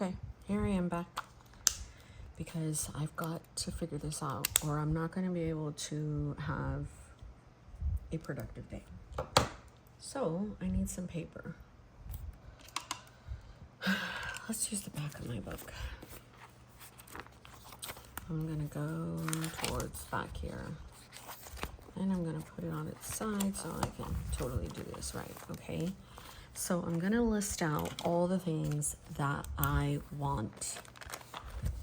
Okay, here I am back because I've got to figure this out or I'm not going to be able to have a productive day. So I need some paper. Let's use the back of my book. I'm going to go towards back here and I'm going to put it on its side so I can totally do this right, okay? So I'm going to list out all the things that I want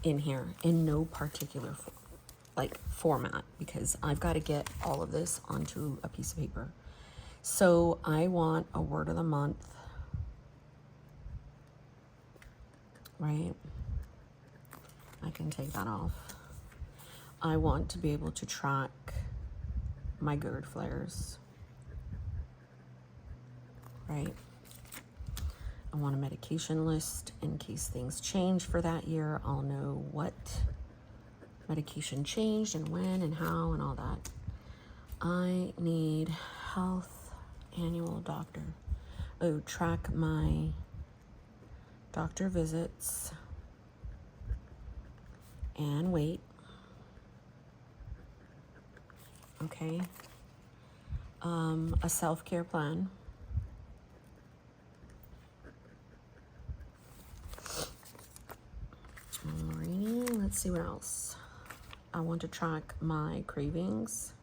in here in no particular format because I've got to get all of this onto a piece of paper. So I want a word of the month, right? I can take that off. I want to be able to track my GERD flares, right? I want a medication list in case things change for that year. I'll know what medication changed and when and how and all that. I need health annual doctor. Oh, track my doctor visits and weight. Okay. A self-care plan. Alrighty, let's see what else. I want to track my cravings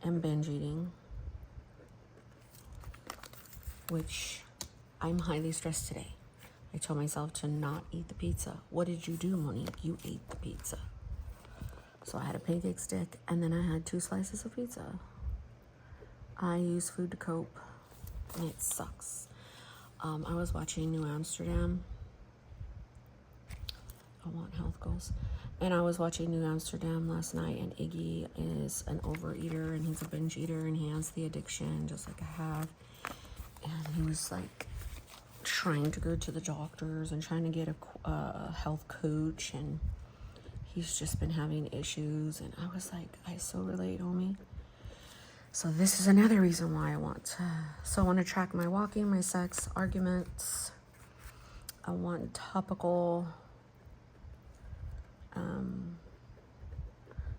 and binge eating, which I'm highly stressed today. I told myself to not eat the pizza. What did you do, Monique? You ate the pizza. So I had a pancake stick and then I had 2 slices of pizza. I use food to cope and it sucks. I was watching New Amsterdam. I want health goals. And I was watching New Amsterdam last night and Iggy is an overeater and he's a binge eater and he has the addiction just like I have. And he was like trying to go to the doctors and trying to get a health coach and he's just been having issues. And I was like, I so relate, homie. So this is another reason why I want to track my walking, my sex, arguments. I want topical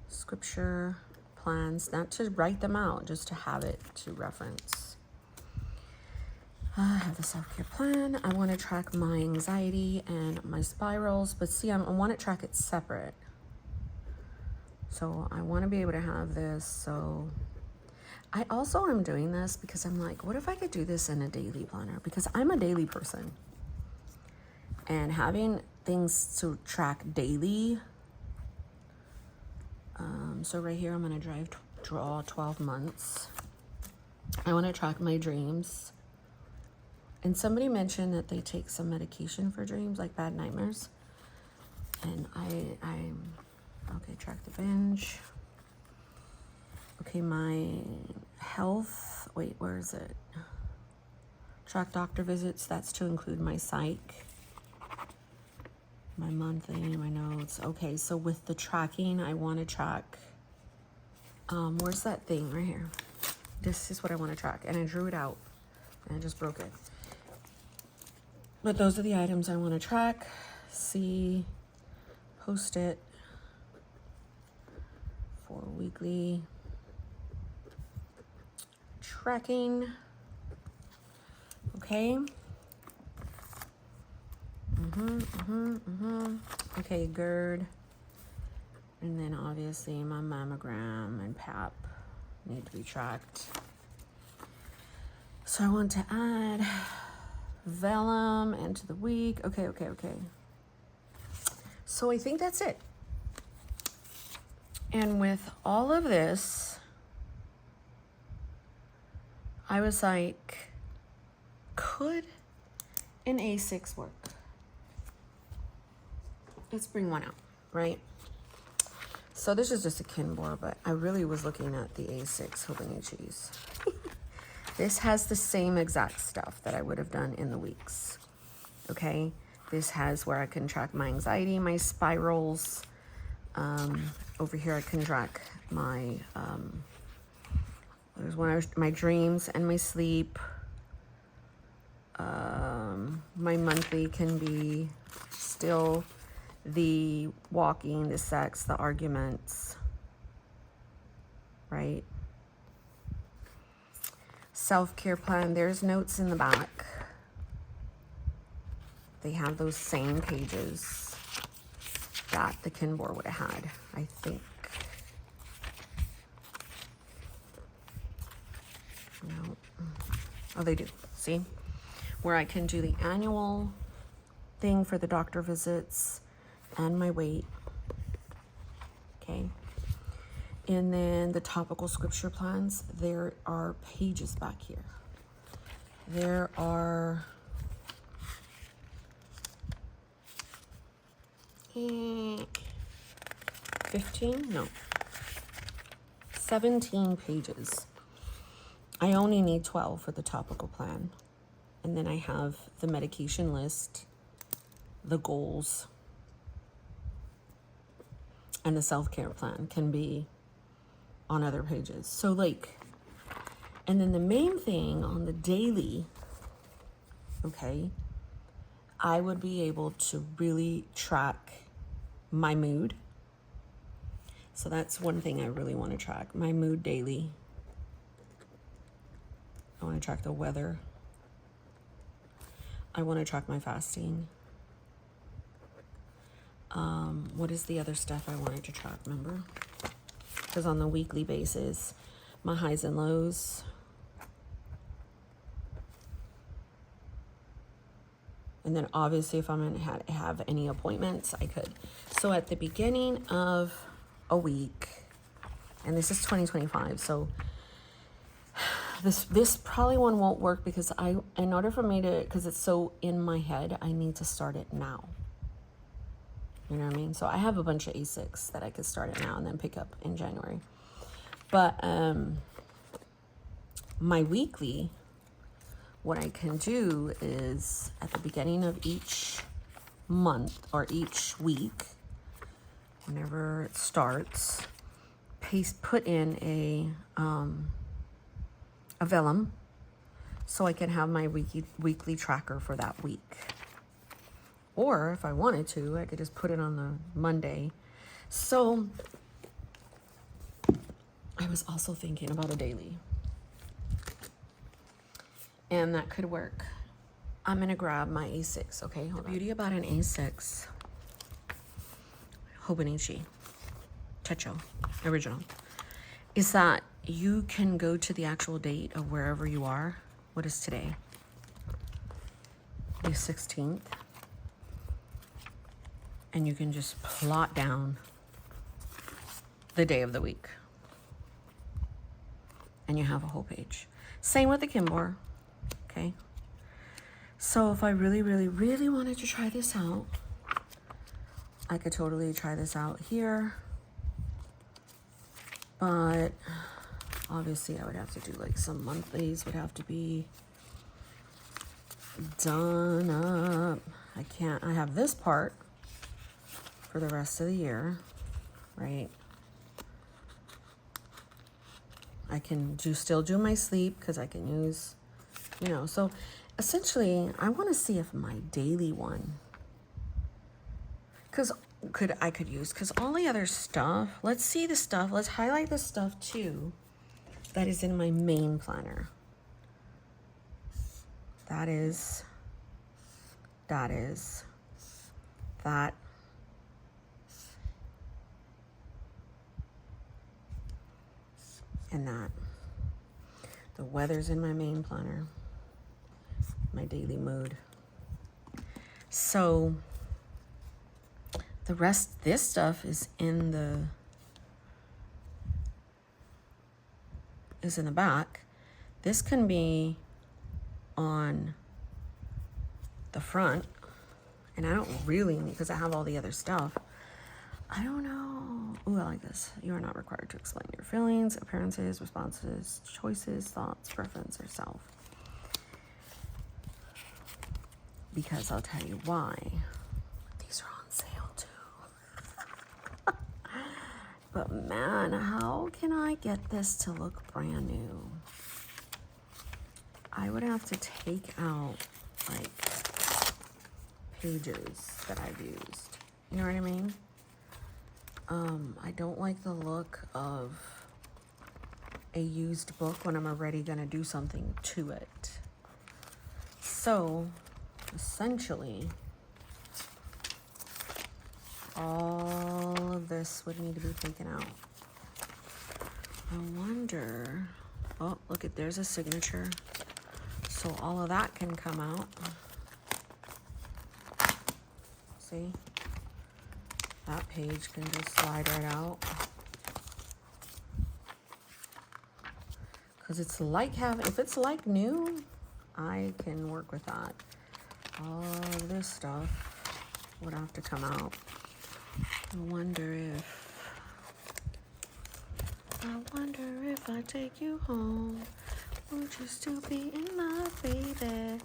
scripture plans, not to write them out, just to have it to reference. I have the self-care plan. I want to track my anxiety and my spirals, but see, I want to track it separate. So I want to be able to have this. So I also am doing this because I'm like, what if I could do this in a daily planner? Because I'm a daily person. And having things to track daily. So right here, I'm going to draw 12 months. I want to track my dreams. And somebody mentioned that they take some medication for dreams, like bad nightmares. And I'm okay, track the binge. Okay, my health, wait, where is it? Track doctor visits, that's to include my psych, my monthly, my notes. Okay, so with the tracking, I want to track, where's that thing right here? This is what I want to track, and I drew it out, and I just broke it. But those are the items I want to track, see, post it for weekly tracking. Okay. Okay, GERD. And then obviously my mammogram and PAP need to be tracked. So I want to add vellum into the week. Okay. So I think that's it. And with all of this, I was like, could an A6 work? Let's bring one out, right? So this is just a Kinbor, but I really was looking at the A6 Hobonichis. This has the same exact stuff that I would have done in the weeks, okay? This has where I can track my anxiety, my spirals. Over here I can track my, there's my dreams and my sleep. My monthly can be still the walking, the sex, the arguments, right? Self-care plan, there's notes in the back. They have those same pages that the Kinbor would have had, I think. No. Oh, they do. See? Where I can do the annual thing for the doctor visits and my weight. Okay. And then the topical scripture plans, there are pages back here. There are 15? No. 17 pages. I only need 12 for the topical plan. And then I have the medication list, the goals, and the self-care plan can be on other pages. So like, and then the main thing on the daily, okay, I would be able to really track my mood. So that's one thing I really want to track, my mood daily. I want to track the weather. I want to track my fasting. What is the other stuff I wanted to track, remember? Because on the weekly basis, my highs and lows. And then obviously if I'm going to have any appointments, I could. So at the beginning of a week, and this is 2025, so this probably one won't work because in order for me to, because it's so in my head, I need to start it now. You know what I mean? So I have a bunch of A6 that I could start it now and then pick up in January. But my weekly, what I can do is at the beginning of each month or each week, whenever it starts, put in a vellum so I can have my weekly tracker for that week. Or if I wanted to, I could just put it on the Monday. So I was also thinking about a daily. And that could work. I'm going to grab my A6, okay? Hold on. The beauty about an A6, Hobonichi, Techo, original, is that you can go to the actual date of wherever you are. What is today? The 16th. And you can just plot down the day of the week. And you have a whole page. Same with the Kinbor, okay? So if I really, really, really wanted to try this out, I could totally try this out here. But obviously I would have to do like some monthlies would have to be done up. I have this part for the rest of the year, right? I can still do my sleep because I can use, you know, so essentially I want to see if my daily one, because I could use, because all the other stuff, let's see the stuff, let's highlight the stuff too that is in my main planner. That is, that, and that. The weather's in my main planner. My daily mood. So the rest, this stuff is in the back. This can be on the front, and I don't really need, because I have all the other stuff. I don't know. Ooh, I like this. You are not required to explain your feelings, appearances, responses, choices, thoughts, preference, or self. Because I'll tell you why. These are on sale too. But man, how can I get this to look brand new? I would have to take out like pages that I've used. You know what I mean? I don't like the look of a used book when I'm already gonna do something to it. So essentially, all of this would need to be taken out. I wonder, oh, look at, there's a signature. So all of that can come out. See? That page can just slide right out. Because it's like having, if it's like new, I can work with that. All of this stuff would have to come out. I wonder if I take you home, would you still be in love, baby?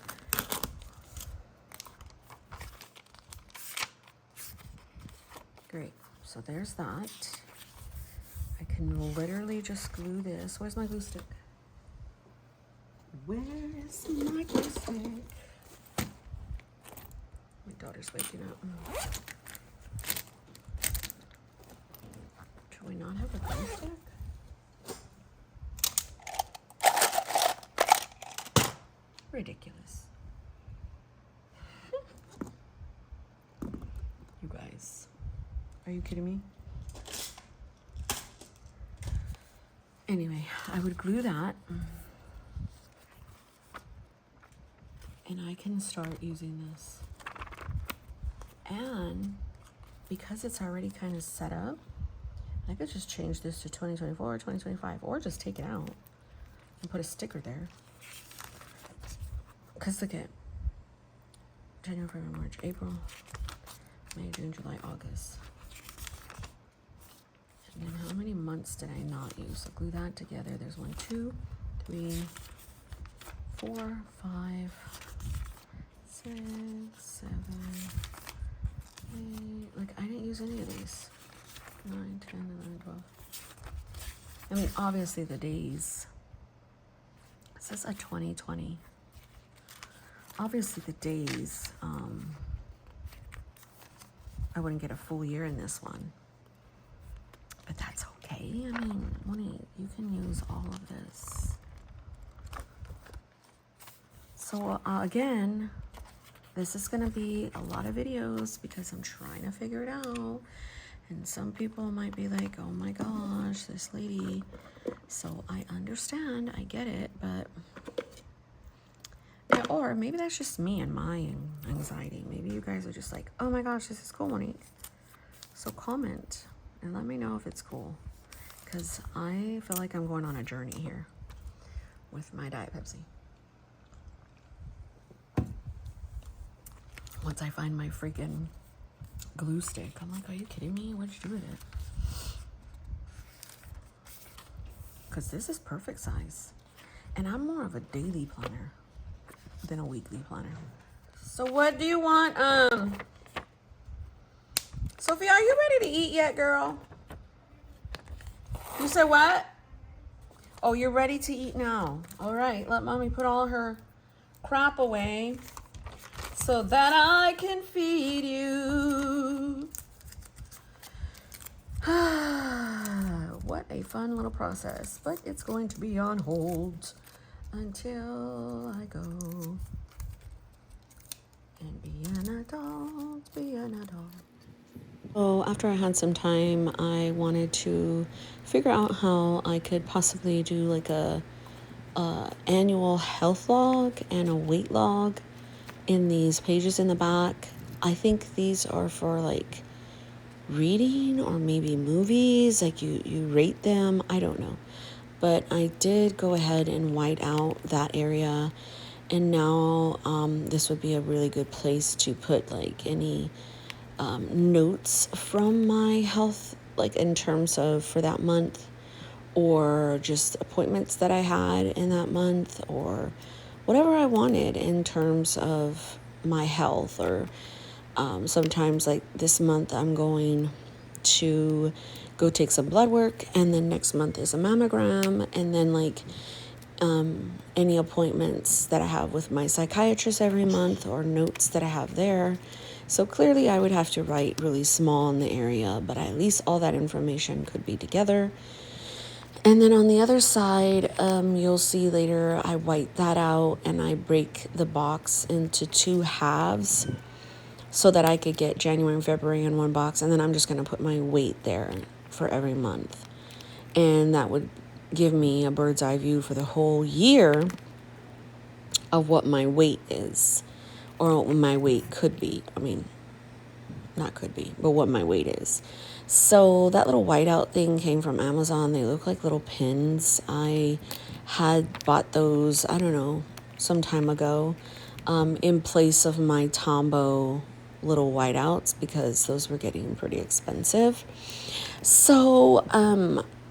Great, so there's that. I can literally just glue this. Where's my glue stick? Where's my glue stick? My daughter's waking up. Do we not have a glue stick? Ridiculous. You guys, are you kidding me? Anyway, I would glue that. And I can start using this. And because it's already kind of set up, I could just change this to 2024 or 2025, or just take it out and put a sticker there. Because look at January, February, March, April, May, June, July, August. And then how many months did I not use? So glue that together. There's 1, 2, 3, 4, 5, 6, 7, 8. Like, I didn't use any of these. 9, 10, 11, 12. I mean, obviously the days. This is a 2020. Obviously the days, I wouldn't get a full year in this one. But that's okay. I mean, Moni, you can use all of this. So again, this is going to be a lot of videos because I'm trying to figure it out. And some people might be like, oh my gosh, this lady. So I understand, I get it, but yeah, or maybe that's just me and my anxiety. Maybe you guys are just like, oh my gosh, this is cool, Monique. So comment and let me know if it's cool, because I feel like I'm going on a journey here with my Diet Pepsi. Once I find my freaking glue stick, I'm like, are you kidding me? What did you do with it? Because this is perfect size. And I'm more of a daily planner than a weekly planner. So what do you want? Sophie, are you ready to eat yet, girl? You said what? Oh, you're ready to eat now. All right, let mommy put all her crap away so that I can feed you. What a fun little process, but it's going to be on hold until I go and be an adult, be an adult. So after I had some time, I wanted to figure out how I could possibly do like a annual health log and a weight log in these pages in the back. I think these are for like reading or maybe movies, like you rate them, I don't know. But I did go ahead and white out that area, and now this would be a really good place to put like any notes from my health, like in terms of for that month, or just appointments that I had in that month, or whatever I wanted in terms of my health. Or sometimes like this month I'm going to go take some blood work, and then next month is a mammogram, and then like any appointments that I have with my psychiatrist every month or notes that I have there. So clearly I would have to write really small in the area, but at least all that information could be together. And then on the other side, you'll see later I white that out and I break the box into 2 halves so that I could get January and February in one box. And then I'm just going to put my weight there for every month. And that would give me a bird's eye view for the whole year of what my weight is, or what my weight could be. I mean, not could be, but what my weight is. So that little whiteout thing came from Amazon. They look like little pins. I had bought those, I don't know, some time ago, in place of my Tombow little whiteouts because those were getting pretty expensive. So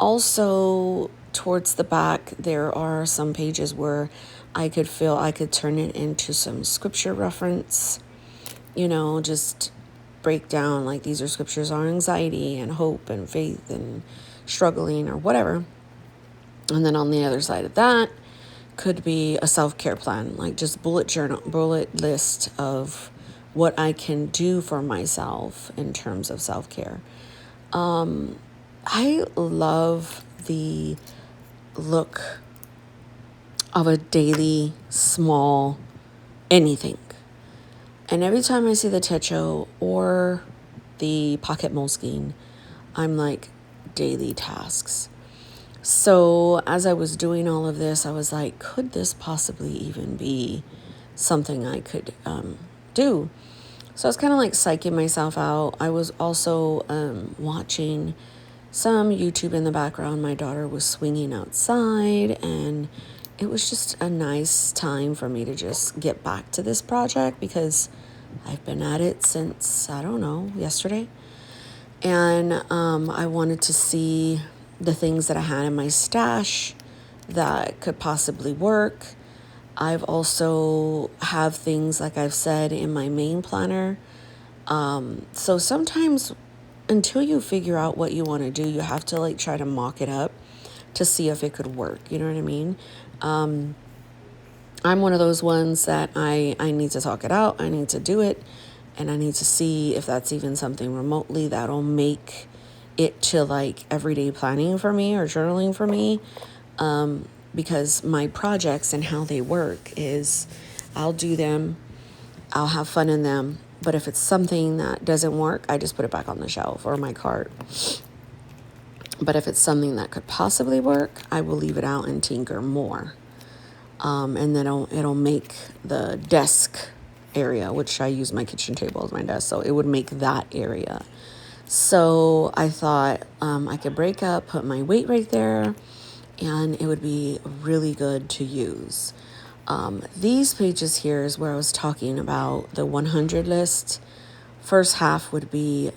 also towards the back, there are some pages where I could turn it into some scripture reference, just break down like these are scriptures on anxiety and hope and faith and struggling or whatever. And then on the other side of that could be a self-care plan, like just bullet list of what I can do for myself in terms of self-care. I love the look of a daily small anything. And every time I see the Techo or the Pocket Moleskine, I'm like, daily tasks. So as I was doing all of this, I was like, could this possibly even be something I could do? So I was kind of like psyching myself out. I was also watching some YouTube in the background. My daughter was swinging outside, and it was just a nice time for me to just get back to this project because I've been at it since, I don't know, yesterday. And I wanted to see the things that I had in my stash that could possibly work. I've also have things, like I've said, in my main planner. So sometimes until you figure out what you want to do, you have to like try to mock it up to see if it could work. You know what I mean? I'm one of those ones that I need to talk it out. I need to do it. And I need to see if that's even something remotely that'll make it to like everyday planning for me or journaling for me. Because my projects and how they work is I'll do them, I'll have fun in them. But if it's something that doesn't work, I just put it back on the shelf or my cart. But if it's something that could possibly work, I will leave it out and tinker more. And then it'll make the desk area, which I use my kitchen table as my desk, so it would make that area. So I thought I could break up, put my weight right there, and it would be really good to use. These pages here is where I was talking about the 100 list. First half would be,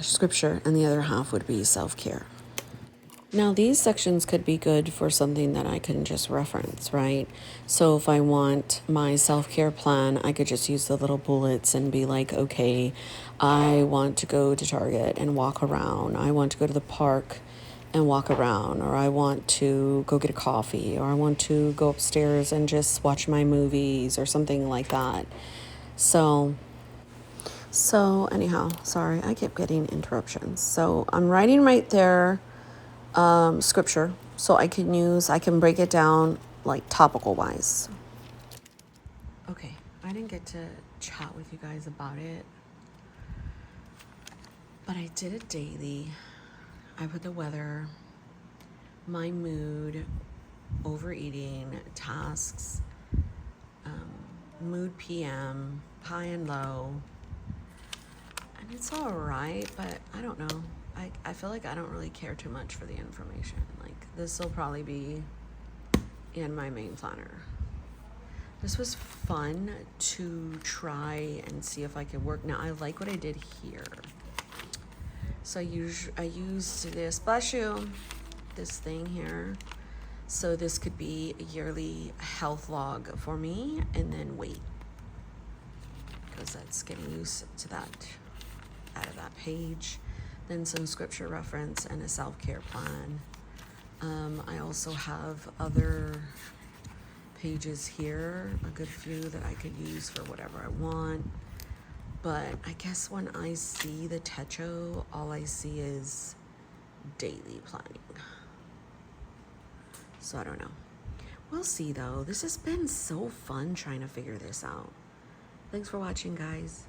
scripture, and the other half would be self-care. Now, these sections could be good for something that I can just reference, right? So if I want my self-care plan, I could just use the little bullets and be like, okay, I want to go to Target and walk around. I want to go to the park and walk around, or I want to go get a coffee, or I want to go upstairs and just watch my movies or something like that. So anyhow, sorry, I kept getting interruptions. So I'm writing right there, scripture, so I can break it down like topical wise. Okay, I didn't get to chat with you guys about it, but I did it daily. I put the weather, my mood, overeating, tasks, mood PM, high and low, and it's all right, but I don't know. I feel like I don't really care too much for the information. Like, this will probably be in my main planner. This was fun to try and see if I could work. Now, I like what I did here. So I used this, bless you, this thing here. So this could be a yearly health log for me, and then weight, because that's getting used to that out of that page. Then some scripture reference and a self-care plan. I also have other pages here, a good few that I could use for whatever I want. But I guess when I see the Techo, all I see is daily planning. So I don't know. We'll see though. This has been so fun trying to figure this out. Thanks for watching, guys.